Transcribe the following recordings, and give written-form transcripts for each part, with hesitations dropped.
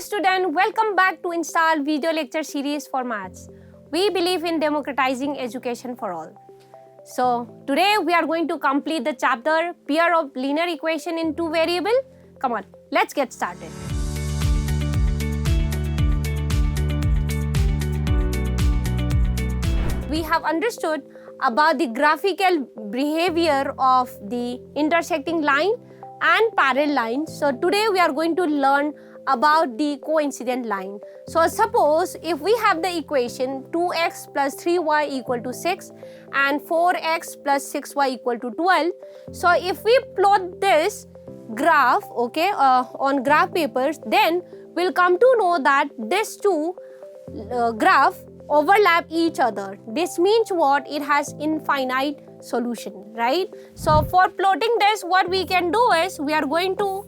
student, welcome back to Install video lecture series for maths. We believe in democratizing education for all. So today we are going to complete the chapter pair of linear equation in two variable. Come on, let's get started. We have understood about the graphical behavior of the intersecting line and parallel line. So today we are going to learn about the coincident line. So suppose if we have the equation 2x plus 3y equal to 6 and 4x plus 6y equal to 12. So if we plot this graph, okay, on graph papers, then we'll come to know that these two graph overlap each other. This means what? It has infinite solution, right? So for plotting this, what we can do is we are going to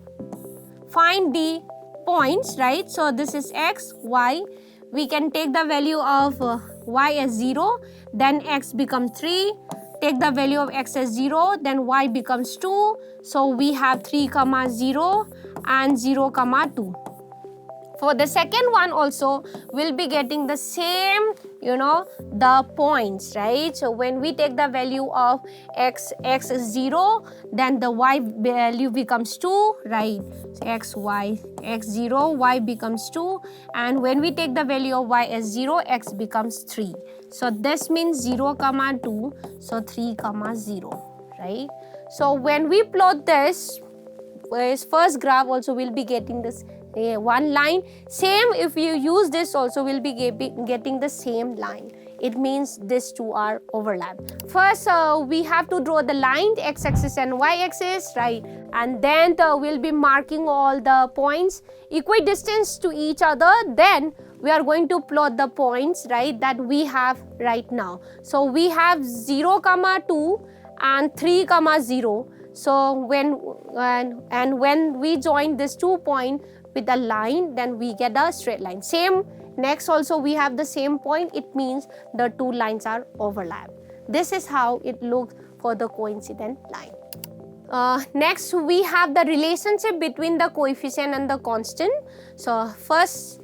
find the points, right? So this is x, y. We can take the value of y as 0, then x becomes 3. Take the value of x as 0, then y becomes 2. So we have 3, 0 and 0, 2. For the second one also, we'll be getting the same, the points, right? So when we take the value of x is 0, then the y value becomes 2, right? So x, 0, y becomes 2. And when we take the value of y as 0, x becomes 3. So this means 0, 2, so 3, 0, right? So when we plot this, first graph also we'll be getting this one line. Same if you use this also we'll be getting the same line. It means these two are overlap. First we have to draw the line x-axis and y-axis, right? And then we'll be marking all the points equidistant to each other. Then we are going to plot the points, right, that we have right now. So we have 0, 2 and 3, 0. So when we join this 2 point with a line, then we get a straight line. Same, next also we have the same point. It means the two lines are overlap. This is how it looks for the coincident line. Next we have the relationship between the coefficient and the constant. So first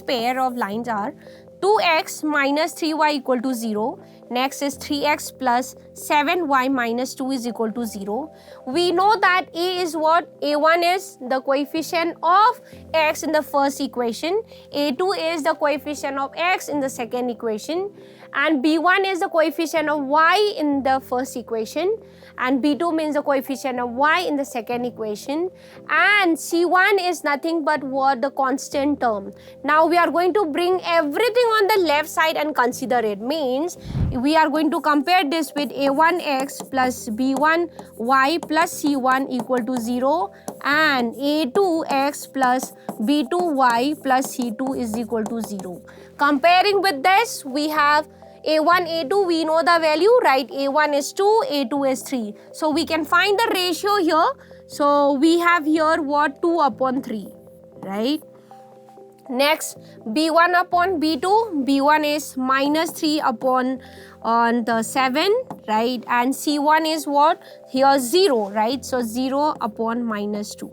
pair of lines are 2x minus 3y equal to 0. Next is 3x plus 7y minus 2 is equal to 0. We know that A is what? A1 is the coefficient of x in the first equation. A2 is the coefficient of x in the second equation. And B1 is the coefficient of y in the first equation. And B2 means the coefficient of y in the second equation. And C1 is nothing but what? The constant term. Now we are going to bring everything on the left side and consider it. Means we are going to compare this with A1x plus B1y plus C1 equal to 0 and A2x plus B2y plus C2 is equal to 0. Comparing with this, we have A1, A2, we know the value, right? A1 is 2, A2 is 3. So we can find the ratio here. So we have here what? 2 upon 3, right? Next, B1 upon B2, B1 is minus 3 upon the 7, right? And C1 is what? Here 0, right? So 0 upon minus 2.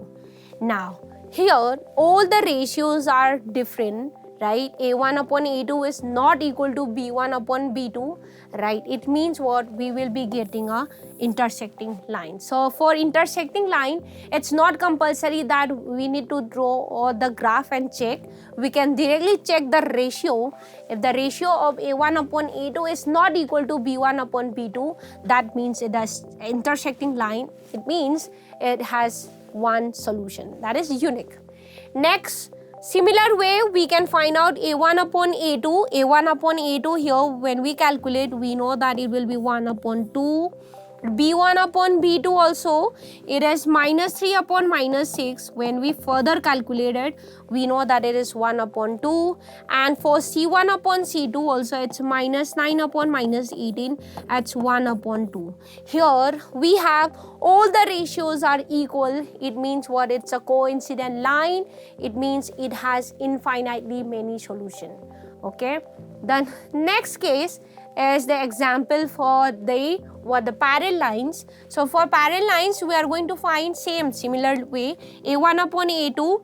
Now, here all the ratios are different, right? A1 upon A2 is not equal to B1 upon B2, right? It means what? We will be getting a intersecting line. So for intersecting line, it's not compulsory that we need to draw or the graph and check. We can directly check the ratio. If the ratio of A1 upon A2 is not equal to B1 upon B2, that means it has intersecting line. It means it has one solution that is unique. Next, similar way, we can find out A1 upon A2. A1 upon A2 here, when we calculate, we know that it will be 1 upon 2. B1 upon B2 also, it is minus 3 upon minus 6. When we further calculate it, we know that it is 1 upon 2. And for C1 upon C2 also, it's minus 9 upon minus 18. That's 1 upon 2. Here, we have all the ratios are equal. It means what? It's a coincident line. It means it has infinitely many solutions. Okay. The next case is the example for the parallel lines. So for parallel lines, we are going to find similar way. A1 upon A2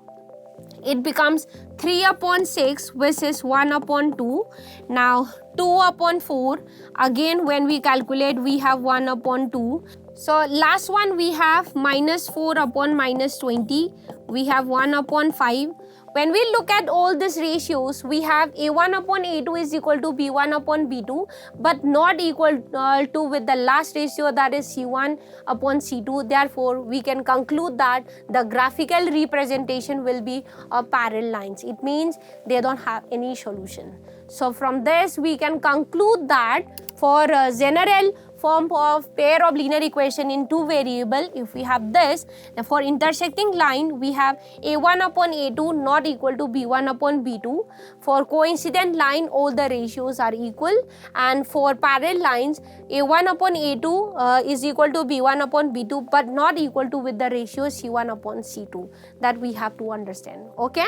it becomes 3 upon 6 versus 1 upon 2. Now 2 upon 4, again when we calculate we have 1 upon 2. So last one we have minus 4 upon minus 20, we have 1 upon 5. When we look at all these ratios, we have A1 upon A2 is equal to B1 upon B2, but not equal to with the last ratio, that is C1 upon C2. Therefore, we can conclude that the graphical representation will be parallel lines. It means they don't have any solution. So from this, we can conclude that for general form of pair of linear equation in two variable, if we have this, for intersecting line we have A1 upon A2 not equal to B1 upon B2. For coincident line all the ratios are equal, and for parallel lines A1 upon A2 is equal to B1 upon B2 but not equal to with the ratio C1 upon C2. That we have to understand. Okay,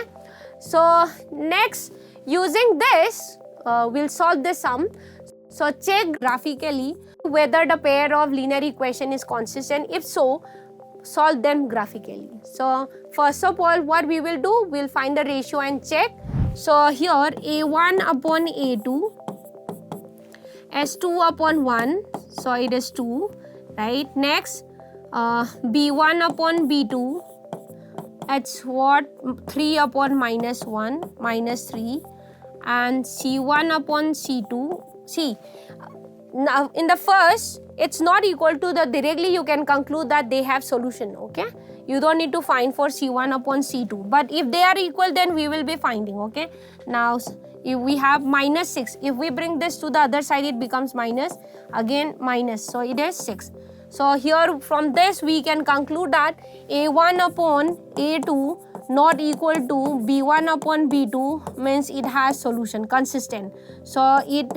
so next using this we'll solve the sum. So check graphically whether the pair of linear equation is consistent. If so, solve them graphically. So first of all, what we will do, we'll find the ratio and check. So here A1 upon A2 as 2 upon 1, so it is 2, right? Next B1 upon B2, it's what, 3 upon minus 1, minus 3, and C1 upon C2. See, now in the first, it's not equal to the, directly you can conclude that they have solution, okay? You don't need to find for C1 upon C2, but if they are equal, then we will be finding, okay? Now, if we have minus 6, if we bring this to the other side, it becomes minus, again minus, so it is 6. So here from this, we can conclude that A1 upon A2 not equal to B1 upon B2 means it has solution, consistent. So it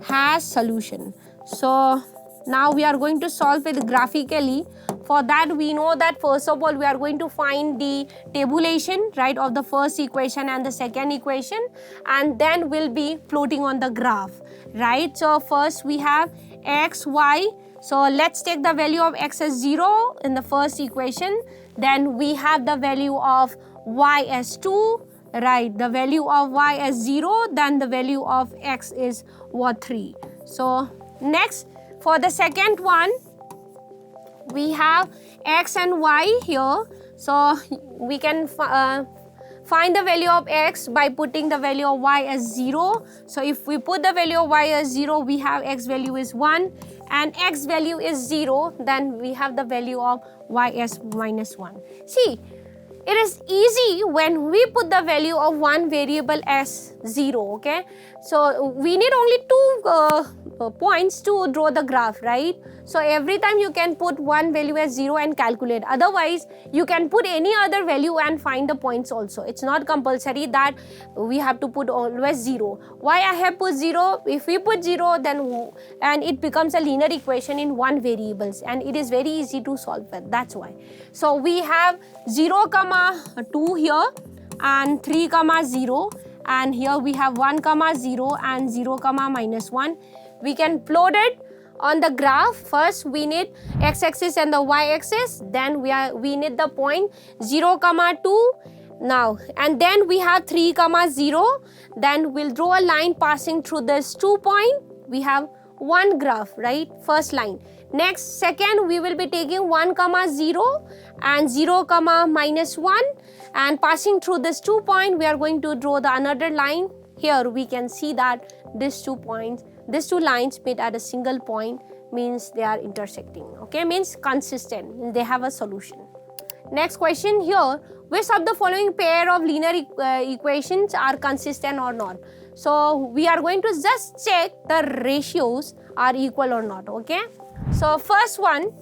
has solution. So now we are going to solve it graphically. For that, we know that first of all we are going to find the tabulation, right, of the first equation and the second equation, and then we'll be plotting on the graph, right? So first we have x, y. So let's take the value of x as 0 in the first equation. Then we have the value of y as 2, right? The value of y as 0, then the value of x is what, 3. So next, for the second one, we have x and y here. So we can find the value of x by putting the value of y as 0. So if we put the value of y as 0, we have x value is 1 and x value is 0, then we have the value of y as minus 1. See, it is easy when we put the value of one variable as 0, okay? So we need only two points to draw the graph, right? So every time you can put one value as 0 and calculate. Otherwise, you can put any other value and find the points also. It's not compulsory that we have to put always 0. Why I have put 0? If we put 0, then and it becomes a linear equation in one variables, and it is very easy to solve it. That's why. So we have 0, 2 here and 3, 0. And here we have 1, 0 and 0, minus 1. We can plot it on the graph. First we need x-axis and the y-axis. Then we need the point 0, 2. Now and then we have 3, 0. Then we'll draw a line passing through this 2 point. We have one graph, right? First line. Next, second, we will be taking 1, 0 and 0, minus 1, and passing through this 2 point, we are going to draw the another line. Here we can see that these 2 points, these 2 lines meet at a single point, means they are intersecting, okay? Means consistent, they have a solution. Next question here, which of the following pair of linear equations are consistent or not? So we are going to just check the ratios are equal or not, okay? So first one,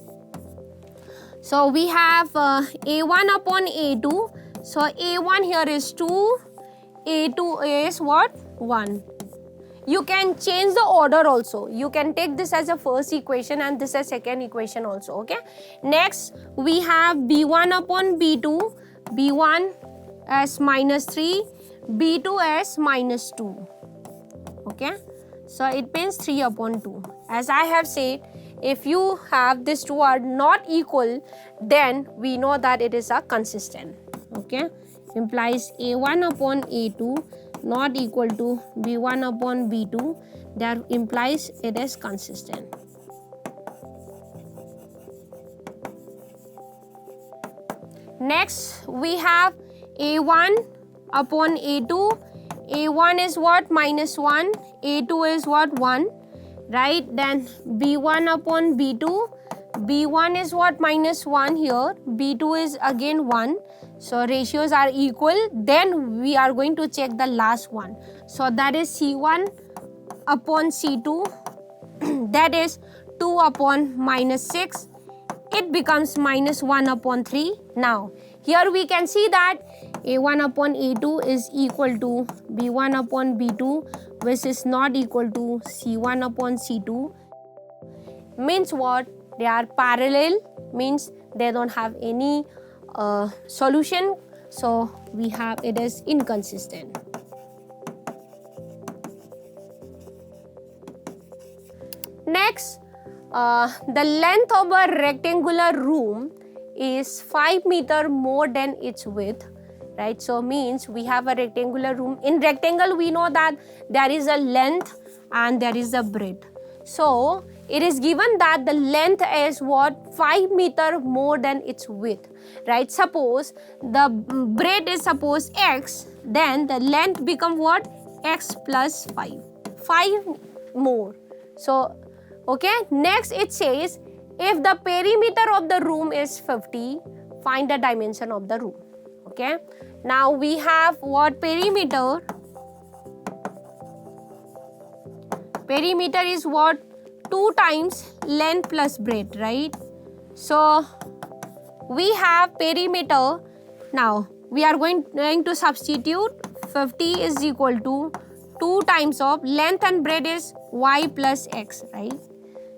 so we have A1 upon A2. So A1 here is 2, A2 is what? 1. You can change the order also. You can take this as a first equation and this as second equation also, okay? Next, we have B1 upon B2, B1 as minus 3, B2 as minus 2, okay? So it means 3 upon 2. As I have said, if you have these two are not equal, then we know that it is a consistent, okay? implies A1 upon A2 not equal to B1 upon B2. That implies it is consistent. Next, we have A1 upon A2. A1 is what? -1. A2 is what? 1. Right? Then B1 upon B2. B1 is what? -1 here. B2 is again 1. So ratios are equal. Then we are going to check the last one. So that is C1 upon C2. That is 2 upon -6. It becomes -1 upon 3. Now, here we can see that A1 upon A2 is equal to B1 upon B2, which is not equal to C1 upon C2. Means what? They are parallel, means they don't have any solution. So, we have it is inconsistent. Next, the length of a rectangular room is 5 meter more than its width, right? So means we have a rectangular room. In rectangle, we know that there is a length and there is a breadth. So it is given that the length is what? 5 meter more than its width, right? Suppose the breadth is suppose x, then the length become what? X plus 5. 5 more. So okay, next it says if the perimeter of the room is 50, find the dimension of the room. Okay, now we have what? Perimeter. Perimeter is what? 2 times length plus breadth, right? So we have perimeter. Now we are going to substitute. 50 is equal to 2 times of length and breadth is y plus x, right?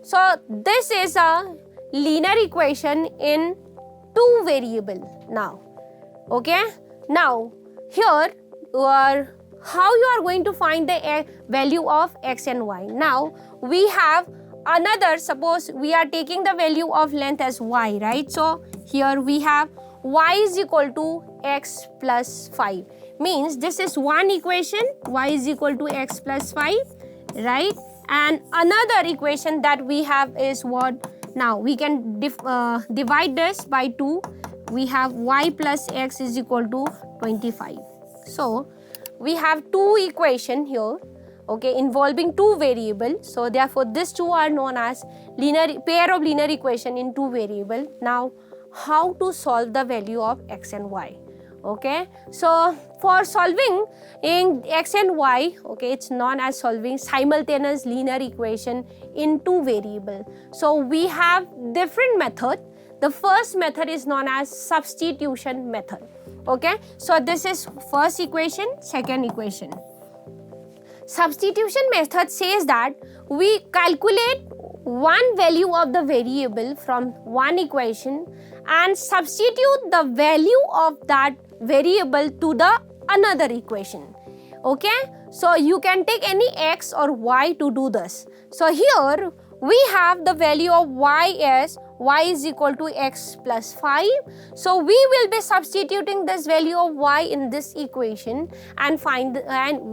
So this is a linear equation in 2 variable now. Okay, now here how you are going to find the value of x and y. Now we have another, suppose we are taking the value of length as y, right? So here we have y is equal to x plus 5. Means this is one equation, y is equal to x plus 5, right? And another equation that we have is what? Now we can divide this by 2. We have y plus x is equal to 25. So we have 2 equation here, okay, involving 2 variables. So therefore these 2 are known as pair of linear equation in 2 variables. Now how to solve the value of x and y? Okay, so for solving in x and y, okay, it's known as solving simultaneous linear equation in 2 variables. So we have different method. The first method is known as substitution method. Okay, so this is first equation, second equation. Substitution method says that we calculate one value of the variable from one equation and substitute the value of that variable to the another equation. Okay, so you can take any x or y to do this. So here we have the value of y as y is equal to x plus 5. So we will be substituting this value of y in this equation and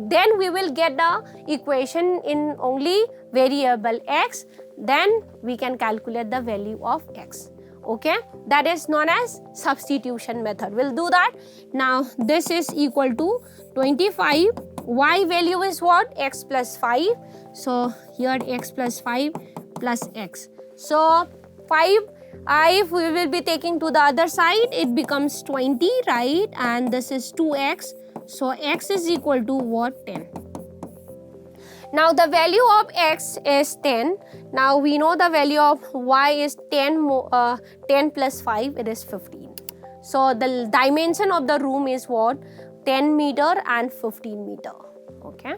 then we will get the equation in only variable x. Then we can calculate the value of x. Okay, that is known as substitution method. We'll do that. Now this is equal to 25. Y value is what? X plus 5. So here x plus 5 plus x. So 5, if we will be taking to the other side, it becomes 20, right? And this is 2x. So x is equal to what? 10. Now the value of x is 10. Now we know the value of y is 10 plus 5, it is 15. So the dimension of the room is what? 10 meter and 15 meter. Okay.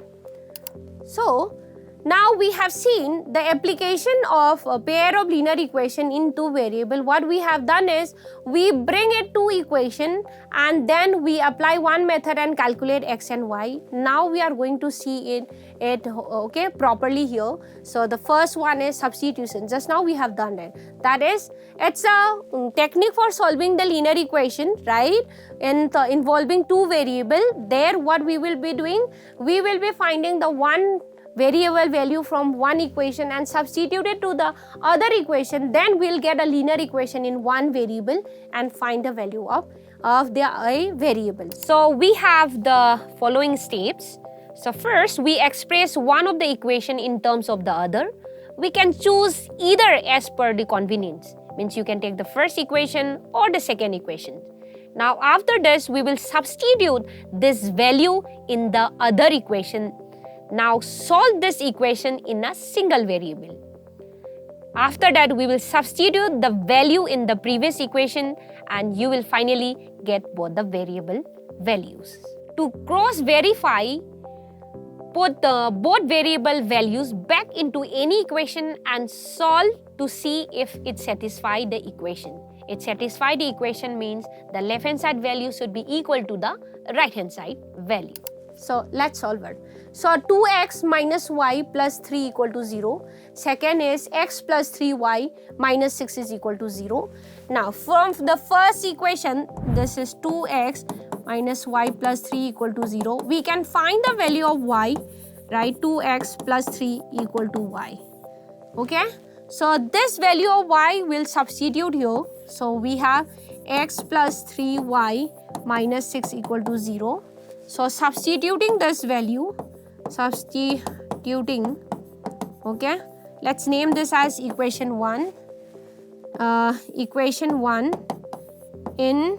So Now we have seen the application of a pair of linear equation in two variable. What we have done is we bring it to equation and then we apply one method and calculate x and y. Now we are going to see it okay properly here. So the first one is substitution. Just now we have done it. That is, it's a technique for solving the linear equation, right? Involving two variable. There what we will be doing, we will be finding the one variable value from one equation and substitute it to the other equation, then we'll get a linear equation in one variable and find the value of the variable. So we have the following steps. So first we express one of the equation in terms of the other. We can choose either as per the convenience. Means you can take the first equation or the second equation. Now after this we will substitute this value in the other equation. Now solve this equation in a single variable. After that we will substitute the value in the previous equation and you will finally get both the variable values. To cross verify, put both variable values back into any equation and solve to see if it satisfies the equation. It satisfies the equation means the left hand side value should be equal to the right hand side value. So let's solve it. So 2x minus y plus 3 equal to 0. Second is x plus 3y minus 6 is equal to 0. Now from the first equation, this is 2x minus y plus 3 equal to 0. We can find the value of y, right? 2x plus 3 equal to y. Okay. So this value of y will substitute here. So we have x plus 3y minus 6 equal to 0. So substituting this value, okay, let's name this as equation 1. Equation 1 in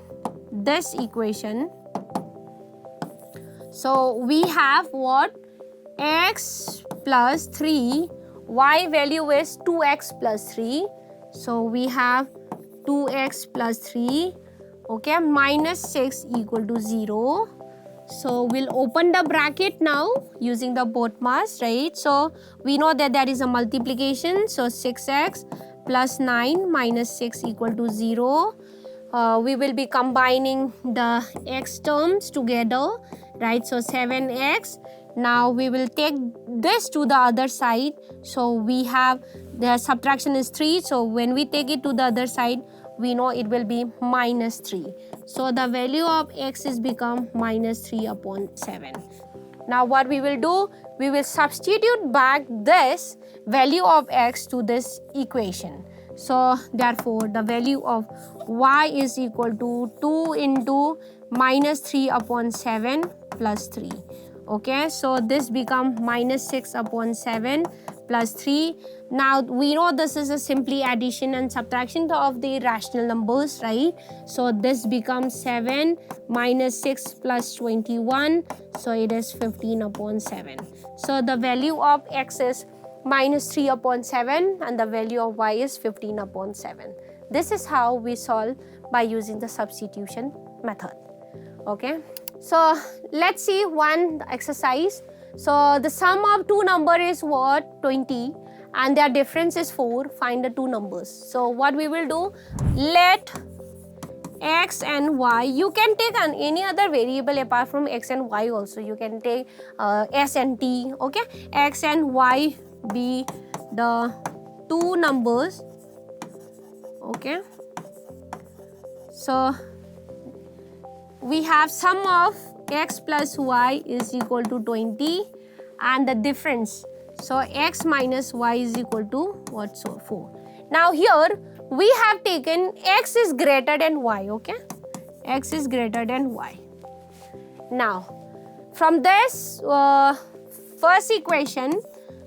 this equation. So we have what? X plus 3, y value is 2x plus 3. So we have 2x plus 3, okay, minus 6 equal to 0. So we'll open the bracket now using the both mass, right? So we know that there is a multiplication. So 6x plus 9 minus 6 equal to 0. We will be combining the x terms together, right? So 7x. Now we will take this to the other side. So we have the subtraction is 3. So when we take it to the other side, we know it will be minus 3. So the value of x is become minus 3 upon 7. Now what we will do, we will substitute back this value of x to this equation. So therefore the value of y is equal to 2 into minus 3 upon 7 plus 3. Okay, so this become minus 6 upon 7 plus 3. Now we know this is a simply addition and subtraction of the rational numbers, right? So this becomes 7 minus 6 plus 21. So it is 15 upon 7. So the value of x is minus 3 upon 7 and the value of y is 15 upon 7. This is how we solve by using the substitution method. Okay. So let's see one exercise. So the sum of two numbers is what? 20 and their difference is 4. Find the two numbers. So what we will do, let x and y, you can take any other variable apart from x and y also. You can take s and t, okay? X and y be the two numbers, okay? So we have sum of x plus y is equal to 20 and the difference. So x minus y is equal to what? So 4. Now here we have taken x is greater than y, okay? X is greater than y. Now from this first equation,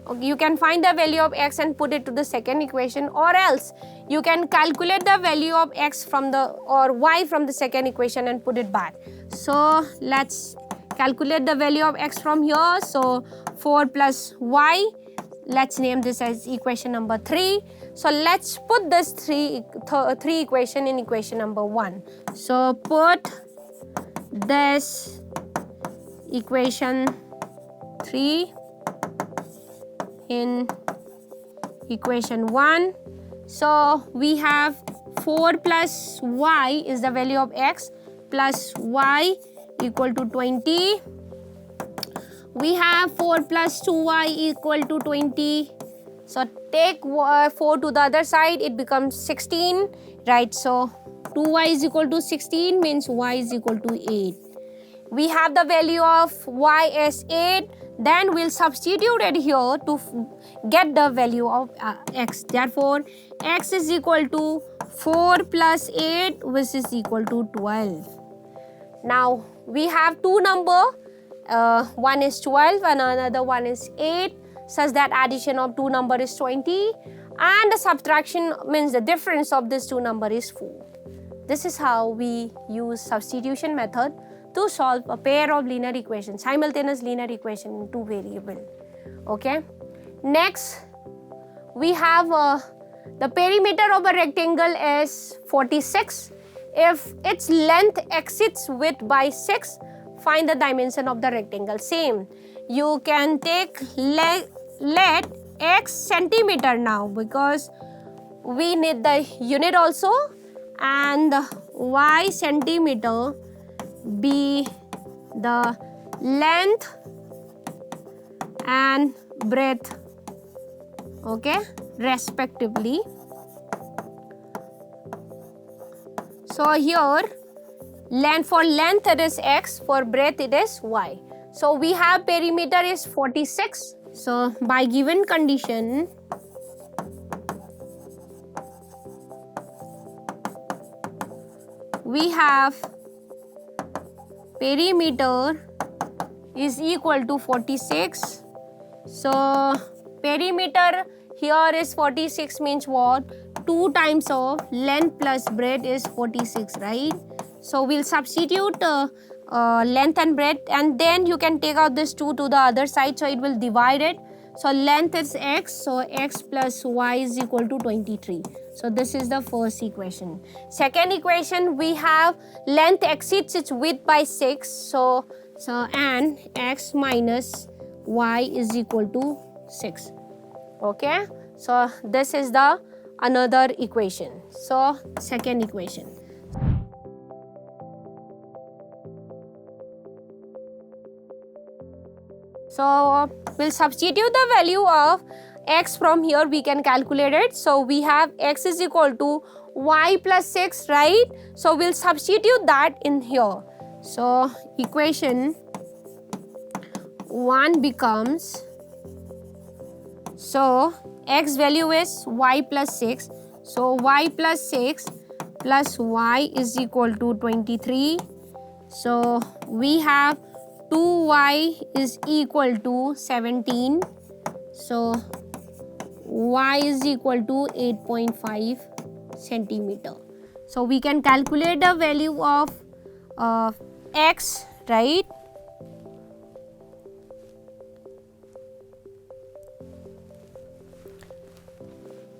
okay, you can find the value of x and put it to the second equation, or else you can calculate the value of x from the or y from the second equation and put it back. So let's calculate the value of x from here. So 4 plus y, let's name this as equation number 3. So let's put this three equation in equation number 1. So put this equation 3 in equation 1. So we have 4 plus y is the value of x plus y equal to 20. We have 4 plus 2y equal to 20. So take 4 to the other side, it becomes 16, right? So 2y is equal to 16 means y is equal to 8. We have the value of y as 8. Then we'll substitute it here to get the value of x. Therefore, x is equal to 4 plus 8, which is equal to 12. Now, we have two numbers. One is 12 and another one is 8, such that addition of two numbers is 20. And the subtraction means the difference of these two numbers is 4. This is how we use substitution method to solve a pair of linear equations, simultaneous linear equation in two variables. Okay. Next, we have the perimeter of a rectangle is 46. If its length exceeds width by 6, find the dimension of the rectangle. Same. You can take let x centimeter now because we need the unit also, and y centimeter be the length and breadth, okay, respectively. So here for length it is x, for breadth it is y. So we have perimeter is 46. So by given condition, we have perimeter is equal to 46. So perimeter here is 46 means what? 2 times of length plus breadth is 46, right? So we'll substitute length and breadth, and then you can take out this 2 to the other side, so it will divide it. So length is x, so x plus y is equal to 23. So this is the first equation. Second equation, we have length exceeds its width by 6. So and x minus y is equal to 6. Okay. So this is the another equation. So second equation. So we'll substitute the value of x from here, we can calculate it. So we have x is equal to y plus 6, right? So we'll substitute that in here. So equation 1 becomes, so x value is y plus 6. So y plus 6 plus y is equal to 23. So we have 2y is equal to 17. So y is equal to 8.5 centimeter. So we can calculate the value of x, right?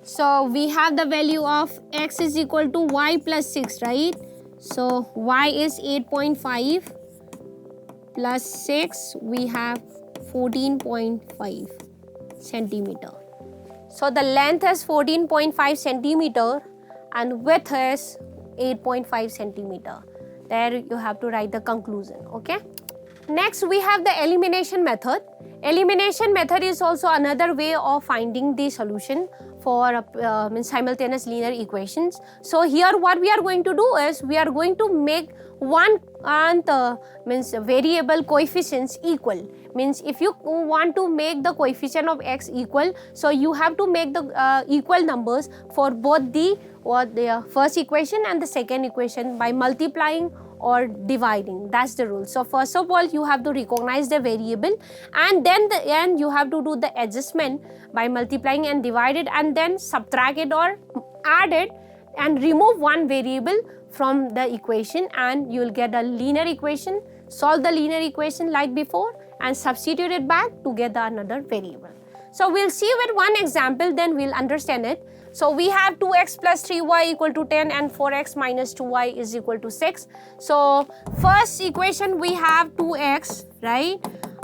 So we have the value of x is equal to y plus 6, right? So y is 8.5 plus 6, we have 14.5 centimeter. So the length is 14.5 centimeter and width is 8.5 centimeter. There you have to write the conclusion, okay? Next, we have the elimination method. Elimination method is also another way of finding the solution for simultaneous linear equations. So here what we are going to do is we are going to make one variable coefficients equal. Means if you want to make the coefficient of x equal, so you have to make the equal numbers for both the first equation and the second equation by multiplying or dividing. That's the rule. So first of all, you have to recognize the variable, and then you have to do the adjustment by multiplying and divide it, and then subtract it or add it and remove one variable from the equation, and you will get a linear equation. Solve the linear equation like before and substitute it back to get the another variable. So we'll see with one example, then we'll understand it. So we have 2x plus 3y equal to 10 and 4x minus 2y is equal to 6. So first equation we have 2x, right?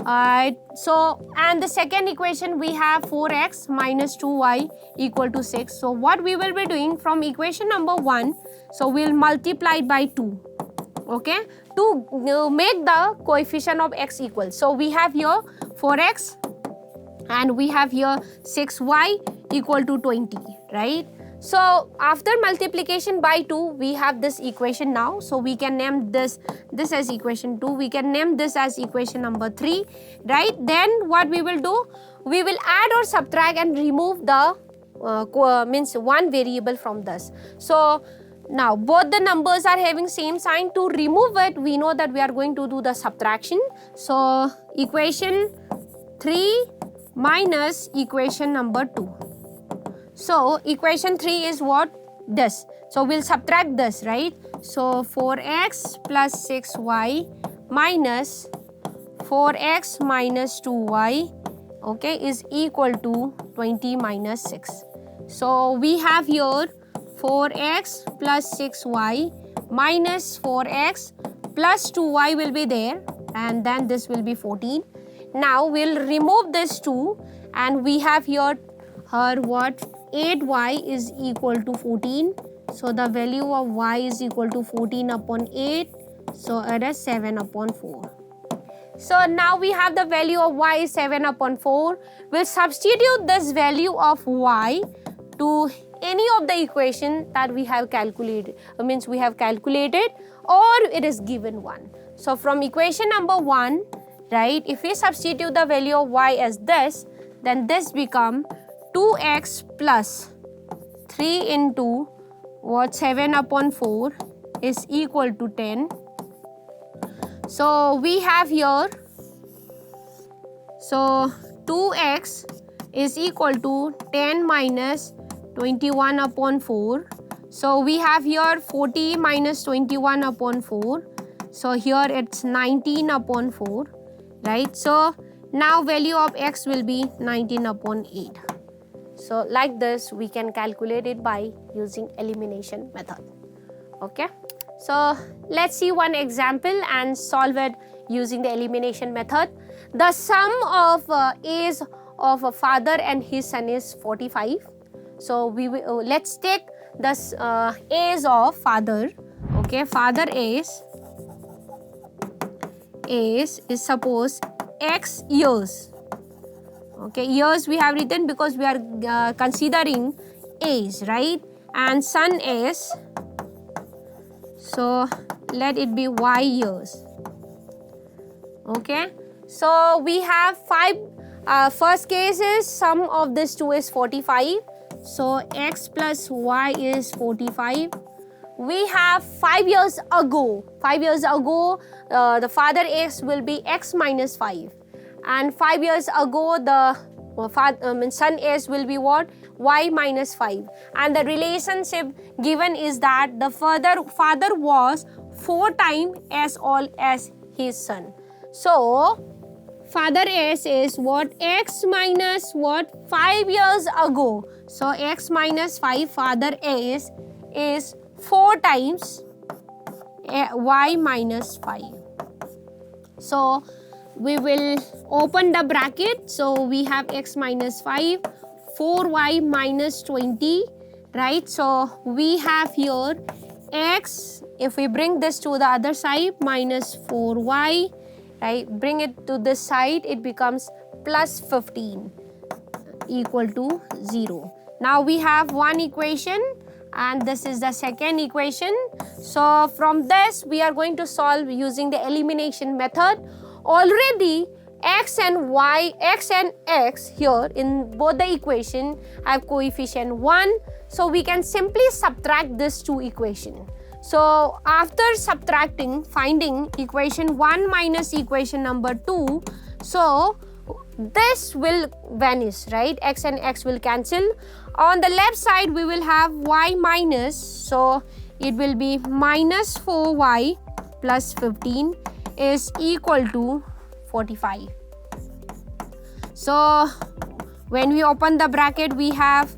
Alright, so and the second equation we have 4x minus 2y equal to 6. So what we will be doing from equation number 1, so we'll multiply it by 2, okay, to make the coefficient of x equal. So we have here 4x and we have here 6y equal to 20, right? So after multiplication by 2, we have this equation now. So we can name this as equation 2. We can name this as equation number 3, right? Then what we will do, we will add or subtract and remove the means one variable from this. So now both the numbers are having same sign. To remove it, we know that we are going to do the subtraction. So equation 3 minus equation number 2. So equation 3 is what? This. So we'll subtract this, right? So 4x plus 6y minus 4x minus 2y, okay, is equal to 20 minus 6. So we have here 4x plus 6y minus 4x plus 2y will be there, and then this will be 14. Now we'll remove this 2 and we have here what? 8y is equal to 14. So the value of y is equal to 14 upon 8. So it is 7 upon 4. So now we have the value of y is 7 upon 4. We'll substitute this value of y to any of the equation that we have calculated. Means we have calculated or it is given one. So from equation number 1, right, if we substitute the value of y as this, then this become 2x plus 3 into what? 7 upon 4 is equal to 10. So we have here, so 2x is equal to 10 minus 21 upon 4. So we have here 40 minus 21 upon 4. So here it's 19 upon 4, right? So now value of x will be 19 upon 8. So like this we can calculate it by using elimination method. Okay, so let's see one example and solve it using the elimination method. The sum of A's of a father and his son is 45. So we will, let's take this A's of father. Okay, father A's is suppose x years. Okay, years we have written because we are considering A's, right? And son is, so let it be y years. Okay, so we have 5. First case is sum of this 2 is 45. So x plus y is 45. We have 5 years ago. 5 years ago, the father x will be x minus 5. And 5 years ago, the son s will be what? Y minus 5. And the relationship given is that the father was 4 times as old as his son. So father s is what? X minus what? 5 years ago. So x minus 5, father s is 4 times y minus 5. So we will open the bracket. So we have x minus 5, 4y minus 20, right? So we have here x, if we bring this to the other side, minus 4y, right? Bring it to this side, it becomes plus 15 equal to 0. Now we have one equation and this is the second equation. So from this we are going to solve using the elimination method. Already x and y, x and x here in both the equation have coefficient 1. So we can simply subtract this two equation. So after subtracting, finding equation 1 minus equation number 2, so this will vanish, right? X and x will cancel. On the left side we will have y minus, so it will be minus 4y plus 15 is equal to 45. So when we open the bracket, we have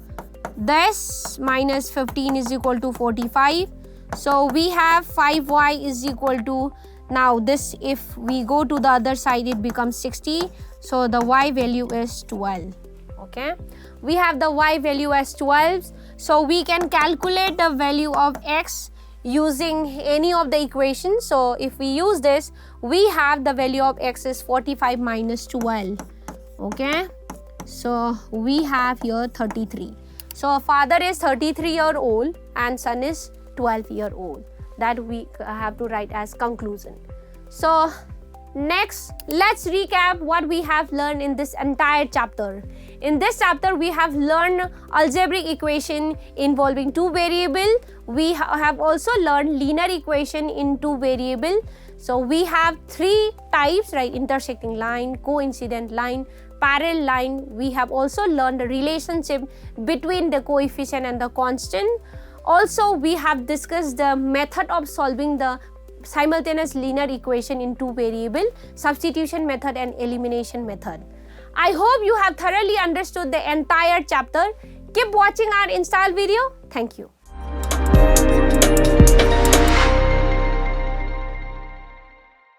this minus 15 is equal to 45. So we have 5y is equal to Now this, if we go to the other side, it becomes 60. So the y value is 12. Okay, we have the y value as 12. So we can calculate the value of x using any of the equations. So if we use this, we have the value of x is 45 minus 12. Okay, so we have here 33. So father is 33-year-old and son is 12-year-old. That we have to write as conclusion. So next, let's recap what we have learned in this entire chapter. In this chapter, we have learned algebraic equation involving two variables. We have also learned linear equation in two variables. So we have three types, right? Intersecting line, coincident line, parallel line. We have also learned the relationship between the coefficient and the constant. Also, we have discussed the method of solving the simultaneous linear equation in two variables, substitution method and elimination method. I hope you have thoroughly understood the entire chapter. Keep watching our install video. Thank you.